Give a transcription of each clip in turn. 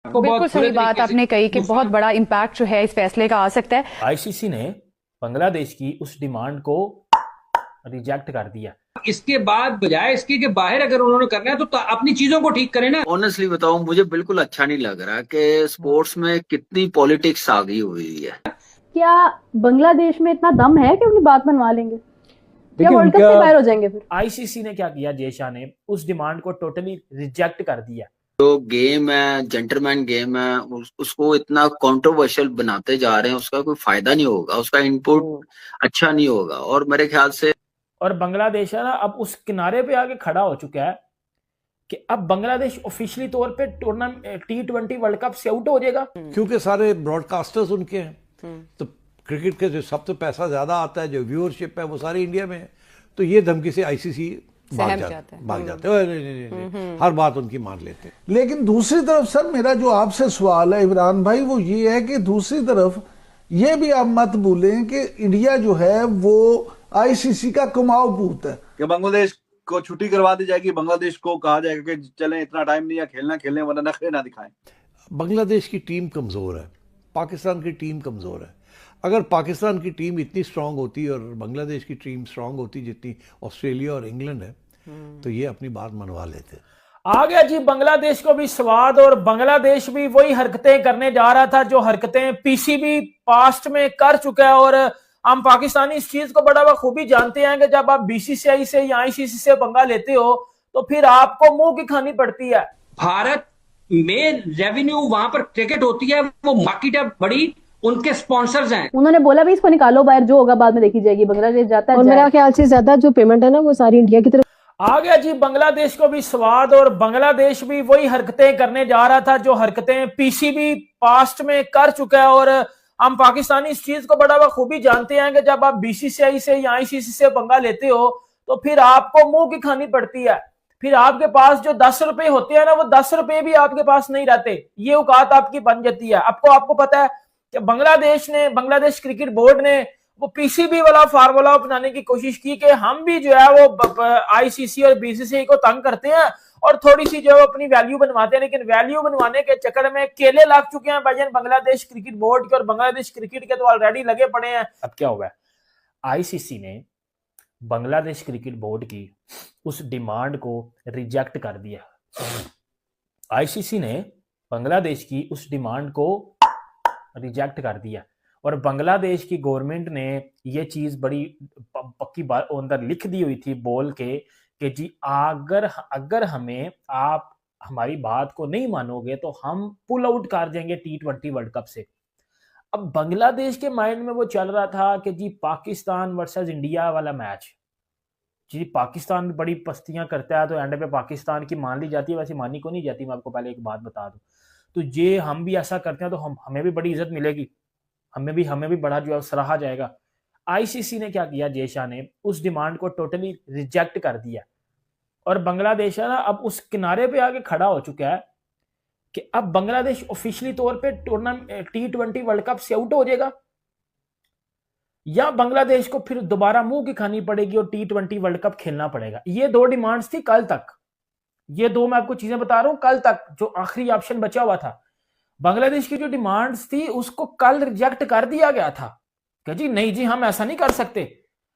बिल्कुल सही बात आपने कही कि बहुत बड़ा इम्पैक्ट जो है इस फैसले का आ सकता है। आईसीसी ने बांग्लादेश की उस डिमांड को रिजेक्ट कर दिया। इसके बाद बजाय इसके कि बाहर अगर उन्होंने करना है तो अपनी चीजों को ठीक करें ना। ऑनेस्टली बताऊं, मुझे बिल्कुल अच्छा नहीं लग रहा कि स्पोर्ट्स में कितनी पॉलिटिक्स आ गई हुई है। क्या बांग्लादेश में इतना दम है कि अपनी बात मनवा लेंगे या देखिए वर्ल्ड कप से बाहर हो जाएंगे फिर? आईसीसी ने क्या किया, जय शाह ने उस डिमांड को टोटली रिजेक्ट कर दिया। जो गेम है, जेंटलमैन गेम है, उसको इतना कंट्रोवर्शियल बनाते जा रहे हैं। उसका कोई फायदा नहीं होगा, उसका इनपुट अच्छा नहीं होगा। और मेरे ख्याल से और बांग्लादेश है ना अब उस किनारे पे आके खड़ा हो चुका है कि अब बांग्लादेश ऑफिशियली तौर पे टूर्नामेंट T20 वर्ल्ड कप से आउट हो जाएगा। क्योंकि सारे ब्रॉडकास्टर्स उनके हैं, तो क्रिकेट के जो सबसे पैसा ज्यादा आता है, जो व्यूअरशिप है, वो सारी इंडिया में है। तो ये धमकी से आईसीसी भाग जाते हैं। नहीं, हर बात उनकी मान लेते हैं। लेकिन दूसरी तरफ सर, मेरा जो आपसे सवाल है इमरान भाई, वो ये है कि दूसरी तरफ ये भी आप मत भूलें कि इंडिया जो है वो आईसीसी का कुमाऊं पूत है। कि बांग्लादेश को छुट्टी करवा दी जाएगी, बांग्लादेश को कहा जाएगा कि चलें, इतना टाइम नहीं है, खेलना खेलने, वरना नखरे ना दिखाएं। बांग्लादेश की टीम कमजोर है, पाकिस्तान की टीम कमजोर है। अगर पाकिस्तान की टीम इतनी स्ट्रांग होती और बांग्लादेश की टीम स्ट्रांग होती जितनी ऑस्ट्रेलिया और इंग्लैंड है, तो ये अपनी बात मनवा लेते। आ गया जी बांग्लादेश को भी स्वाद, और बांग्लादेश भी वही हरकतें करने जा रहा था जो हरकतें पीसीबी पास्ट में कर चुका है। और हम पाकिस्तानी इस चीज को बड़ा खूबी जानते हैं कि जब आप बीसीसीआई से या आईसीसी से पंगा लेते हो तो फिर आपको मुंह की खानी पड़ती है। भारत में रेवेन्यू वहां पर क्रिकेट होती है, वो मार्केट है बड़ी, उनके स्पॉन्सर्स हैं। उन्होंने बोला भी इसको निकालो बाहर, जो होगा बाद में देखी जाएगी। बांग्लादेश जाता है और मेरा ख्याल से ज्यादा जो पेमेंट है ना वो सारी इंडिया की तरफ। आ गया जी बांग्लादेश को भी स्वाद, और बांग्लादेश भी वही हरकतें करने जा रहा था जो हरकतें पीसीबी पास्ट में कर चुका है। और हम पाकिस्तानी इस चीज को बड़ा खूबी जानते हैं कि जब आप बीसीसीआई से या आईसीसी से पंगा लेते हो तो फिर आपको मुंह की खानी पड़ती है। फिर आपके पास जो 10 रुपए होते हैं ना, वो 10 रुपए भी आपके पास नहीं रहते, ये औकात आपकी बन जाती है। आपको पता है कि बांग्लादेश क्रिकेट बोर्ड ने वो पीसीबी वाला फार्मूला अपनाने की कोशिश की कि हम भी जो है वो आईसीसी और बीसीसीआई को तंग करते हैं और थोड़ी सी जो है अपनी वैल्यू बनवाते हैं। लेकिन वैल्यू बनवाने के चक्कर में केले लग चुके हैं भाईजान बांग्लादेश क्रिकेट बोर्ड के, और बांग्लादेश क्रिकेट के तो ऑलरेडी लगे पड़े हैं। अब क्या हुआ है, आईसीसी ने बांग्लादेश क्रिकेट बोर्ड की उस डिमांड को रिजेक्ट कर दिया। आईसीसी ने बांग्लादेश की उस डिमांड को रिजेक्ट कर दिया, और बांग्लादेश की गवर्नमेंट ने ये चीज बड़ी पक्की बात अंदर लिख दी हुई थी बोल के कि जी अगर हमें आप हमारी बात को नहीं मानोगे तो हम पुल आउट कर देंगे T20 वर्ल्ड कप से। अब बांग्लादेश के माइंड में वो चल रहा था कि जी पाकिस्तान वर्सेस इंडिया वाला मैच, जी पाकिस्तान भी बड़ी पस्तियां करता है तो एंड पे पाकिस्तान की मान ली जाती है, वैसे मानी को नहीं जाती। मैं आपको पहले एक बात बता दूं, तो ये हम भी ऐसा करते हैं तो हमें भी बड़ी इज्जत मिलेगी, हमें भी बड़ा जो है सराहा जाएगा। आईसीसी ने क्या किया, जय शाह ने उस डिमांड को टोटली रिजेक्ट कर दिया। और बांग्लादेश है ना अब उस किनारे पे आके खड़ा हो चुका है कि अब बांग्लादेश ऑफिशियली तौर पे टूर्नामेंट T20 वर्ल्ड कप से आउट हो जाएगा, या बांग्लादेश को फिर दोबारा मुंह की खानी पड़ेगी और T20 वर्ल्ड कप खेलना पड़ेगा। ये दो डिमांड्स थी कल तक, ये दो मैं आपको चीजें बता रहा हूं, कल तक जो आखिरी ऑप्शन बचा हुआ था। बांग्लादेश की जो डिमांड्स थी उसको कल रिजेक्ट कर दिया गया था कि जी नहीं जी हम ऐसा नहीं कर सकते।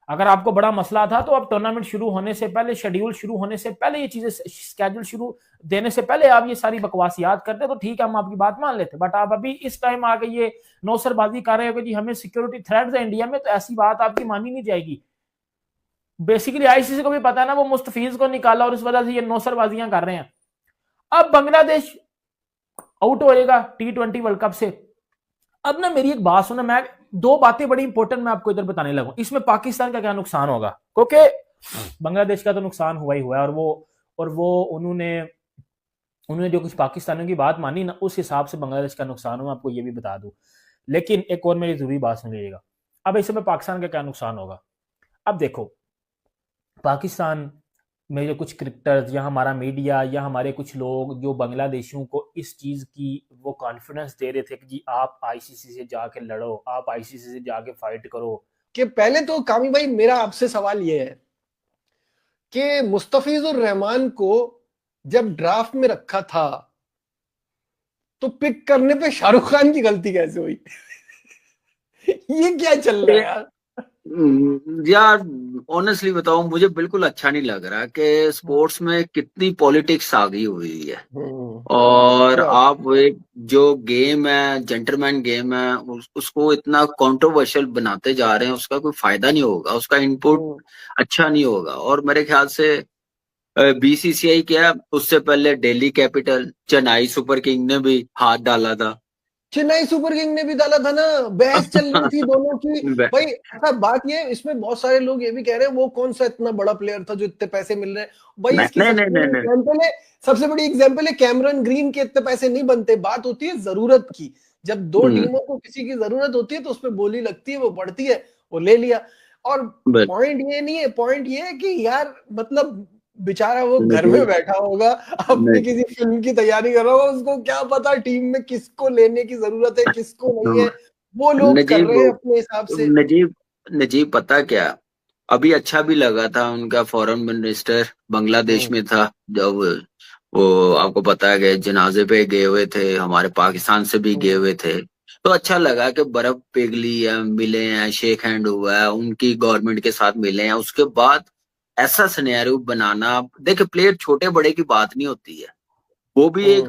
अगर आपको बड़ा मसला था तो आप टूर्नामेंट शुरू होने से पहले, शेड्यूल शुरू होने से पहले, ये चीजें स्केड्यूल शुरू देने से पहले आप ये सारी बकवास याद करते तो ठीक है, हम आपकी बात मान लेते। बट आप अभी इस टाइम आके ये नौसरबाजी कर रहे हो कि जी हमें सिक्योरिटी थ्रेट्स है इंडिया में, तो ऐसी बात आपकी मानी नहीं जाएगी। बेसिकली आईसीसी को भी पता है ना, वो मुस्तफीज को निकाला और इस वजह से ये नौसरबाजियां कर रहे हैं। अब बांग्लादेश आउट होएगा T20 वर्ल्ड कप से। अब ना मेरी एक बात सुनो, मैं दो बातें बड़ी इंपॉर्टेंट मैं आपको इधर बताने लगा। इसमें पाकिस्तान का क्या नुकसान होगा, क्योंकि बांग्लादेश का तो नुकसान हुआ ही हुआ है, और वो उन्होंने जो कुछ पाकिस्तानियों की बात मानी ना, उस हिसाब से बांग्लादेश का नुकसान हुआ, आपको ये भी बता दूं। लेकिन एक और मेरी जरूरी बात सुन लीजिएगा, अब इसमें पाकिस्तान का क्या नुकसान होगा। अब देखो पाकिस्तान में जो कुछ क्रिकेटर्स या हमारा मीडिया या हमारे कुछ लोग जो बांग्लादेशियों को इस चीज की वो कॉन्फिडेंस दे रहे थे कि जी आप आईसीसी से जाके लड़ो, आप आईसीसी से जाके फाइट करो। कि पहले तो कामी भाई मेरा आपसे सवाल ये है कि मुस्तफिजुर रहमान को जब ड्राफ्ट में रखा था तो पिक करने पे शाहरुख खान की गलती कैसे हुई? ये क्या चल रहा है यार? यार ऑनेस्टली बताऊं, मुझे बिल्कुल अच्छा नहीं लग रहा कि स्पोर्ट्स में कितनी पॉलिटिक्स आ गई हुई है। और आप एक जो गेम है, जेंटलमैन गेम है, उसको इतना कंट्रोवर्शियल बनाते जा रहे हैं। उसका कोई फायदा नहीं होगा, उसका इनपुट अच्छा नहीं होगा। और मेरे ख्याल से बीसीसीआई क्या, उससे पहले Delhi capital, Chennai super king ने भी हाथ डाला था। चेन्नई सुपर किंग ने भी डाला था ना, बहस चल रही थी दोनों की। भाई ऐसा बात ये, इसमें बहुत सारे लोग ये भी कह रहे हैं वो कौन सा इतना बड़ा प्लेयर था जो इतने पैसे मिल रहे हैं। भाई इसकी सबसे बड़ी एग्जांपल है कैमरन ग्रीन के इतने पैसे नहीं बनते। बात होती है जरूरत की। जब दो टीमों को किसी की जरूरत होती है तो उसमें बोली लगती है, वो बढ़ती है, वो ले लिया। और पॉइंट ये नहीं है, पॉइंट ये है कि यार मतलब बेचारा वो घर में बैठा होगा, अपनी किसी फिल्म की तैयारी कर रहा होगा, उसको क्या पता टीम में किसको लेने की जरूरत है, किसको नहीं है। वो लोग कर रहे हैं अपने हिसाब से। नजीब पता क्या, अभी अच्छा भी लगा था उनका फॉरेन मिनिस्टर बांग्लादेश में था, जब वो आपको पता है कि जनाजे पे गए हुए थे, हमारे पाकिस्तान से भी गए हुए थे। तो अच्छा लगा कि बर्फ पिघली है, मिले हैं, शेक हैंड हुआ है, उनकी गवर्नमेंट के साथ मिले हैं। उसके बाद ऐसा सिनेरियो बनाना, देखिए प्लेयर छोटे बड़े की बात नहीं होती है, वो भी एक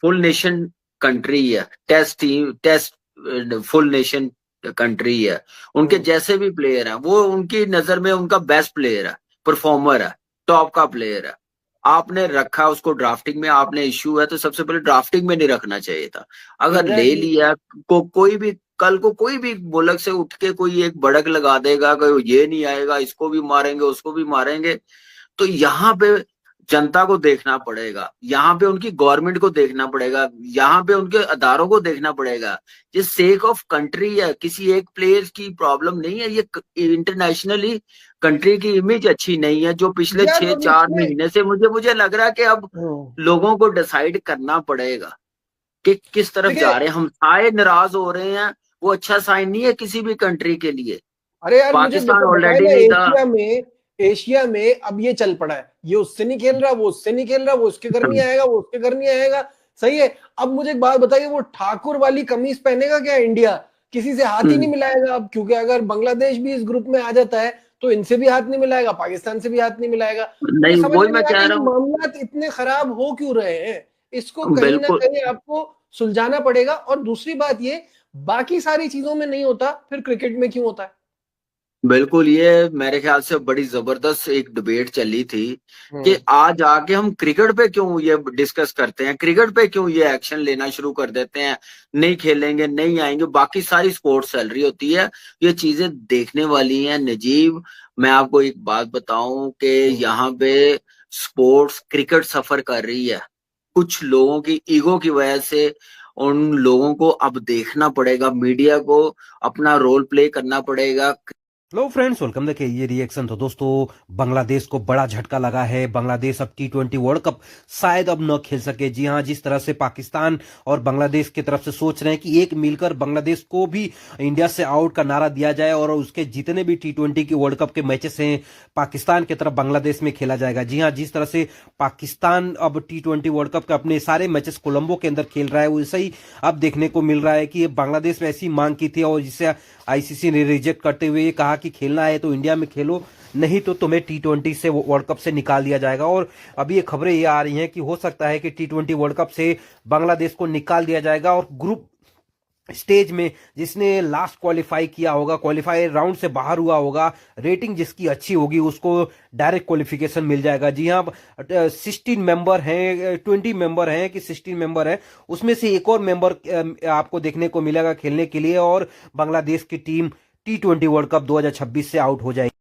फुल नेशन कंट्री है, टेस्ट फुल नेशन कंट्री है। उनके जैसे भी प्लेयर हैं, वो उनकी नजर में उनका बेस्ट प्लेयर है, परफॉर्मर है, टॉप का प्लेयर है। आपने रखा उसको ड्राफ्टिंग में, आपने इश्यू है तो सबसे पहले ड्राफ्टिंग में नहीं रखना चाहिए था। अगर ले लिया कोई भी, कल को कोई भी मुल्क से उठ के कोई एक बड़क लगा देगा कि ये नहीं आएगा, इसको भी मारेंगे, उसको भी मारेंगे, तो यहाँ पे जनता को देखना पड़ेगा, यहाँ पे उनकी गवर्नमेंट को देखना पड़ेगा, यहाँ पे उनके अदारों को देखना पड़ेगा। ये सेक ऑफ कंट्री है, किसी एक प्लेयर की प्रॉब्लम नहीं है। ये इंटरनेशनली कंट्री की इमेज अच्छी नहीं है, जो पिछले 6-4 महीने से मुझे लग रहा है कि अब लोगों को डिसाइड करना पड़ेगा कि किस तरफ जा रहे हैं। हम सारे नाराज हो रहे हैं, वो अच्छा साइन नहीं है किसी भी कंट्री के लिए। अरे यार पाकिस्तान ऑलरेडी नहीं था एशिया में, अब ये चल पड़ा है, ये उससे नहीं खेल रहा, वो उससे नहीं खेल रहा, वो उसके घर नहीं आएगा, वो उसके घर नहीं आएगा, सही है। अब मुझे एक बात बताइए, वो ठाकुर वाली कमीज पहनेगा क्या इंडिया? किसी से हाथ ही नहीं मिलाएगा अब, क्योंकि अगर बांग्लादेश भी इस ग्रुप में आ जाता है तो इनसे भी हाथ नहीं मिलाएगा, पाकिस्तान से भी हाथ नहीं मिलाएगा। नहीं, वही मैं कह रहा हूं, मामला इतने खराब हो क्यों रहे हैं, इसको कहीं ना कहीं आपको सुलझाना पड़ेगा। और दूसरी बात ये, बाकी सारी चीजों में नहीं होता, फिर क्रिकेट में क्यों होता है? बिल्कुल, ये मेरे ख्याल से बड़ी जबरदस्त एक डिबेट चली थी कि आज आके हम क्रिकेट पे क्यों ये डिस्कस करते हैं, क्रिकेट पे क्यों ये एक्शन लेना शुरू कर देते हैं, नहीं खेलेंगे, नहीं आएंगे, बाकी सारी स्पोर्ट्स चल रही होती है। ये चीजें देखने वाली हैं। नजीब, मैं आपको एक बात बताऊं कि यहाँ पे स्पोर्ट्स, क्रिकेट सफर कर रही है कुछ लोगों की ईगो की वजह से। उन लोगों को अब देखना पड़ेगा, मीडिया को अपना रोल प्ले करना पड़ेगा। Hello friends, welcome. देखिए ये रिएक्शन तो दोस्तों, बांग्लादेश को बड़ा झटका लगा है। बांग्लादेश अब T20 वर्ल्ड कप शायद अब न खेल सके। जी हां, जिस तरह से पाकिस्तान और बांग्लादेश की तरफ से सोच रहे हैं कि एक मिलकर बांग्लादेश को भी इंडिया से आउट का नारा दिया जाए और उसके जितने भी T20 की वर्ल्ड कप के मैचेस हैं पाकिस्तान की तरफ बांग्लादेश में खेला जाएगा। जी हां, जिस तरह से पाकिस्तान अब T20 वर्ल्ड कप के अपने सारे मैचेस कोलंबो के अंदर खेल रहा है, वैसे ही अब देखने को मिल रहा है कि बांग्लादेश में ऐसी मांग की थी और जिसे आईसीसी ने रिजेक्ट करते हुए ये कहा कि खेलना है तो इंडिया में खेलो, नहीं तो तुम्हें T20 से वर्ल्ड कप से निकाल दिया जाएगा। और अभी ये खबरें ये आ रही हैं कि हो सकता है कि T20 वर्ल्ड कप से बांग्लादेश को निकाल दिया जाएगा और ग्रुप स्टेज में जिसने लास्ट क्वालिफाई किया होगा, क्वालिफाई राउंड से बाहर हुआ होगा, रेटिंग जिसकी अच्छी होगी उसको डायरेक्ट क्वालिफिकेशन मिल जाएगा। जी हाँ, 16 मेंबर हैं, 20 मेंबर हैं कि 16 मेंबर हैं, उसमें से एक और मेंबर आपको देखने को मिलेगा खेलने के लिए और बांग्लादेश की टीम T20 वर्ल्ड कप 2026 से आउट हो जाएगी।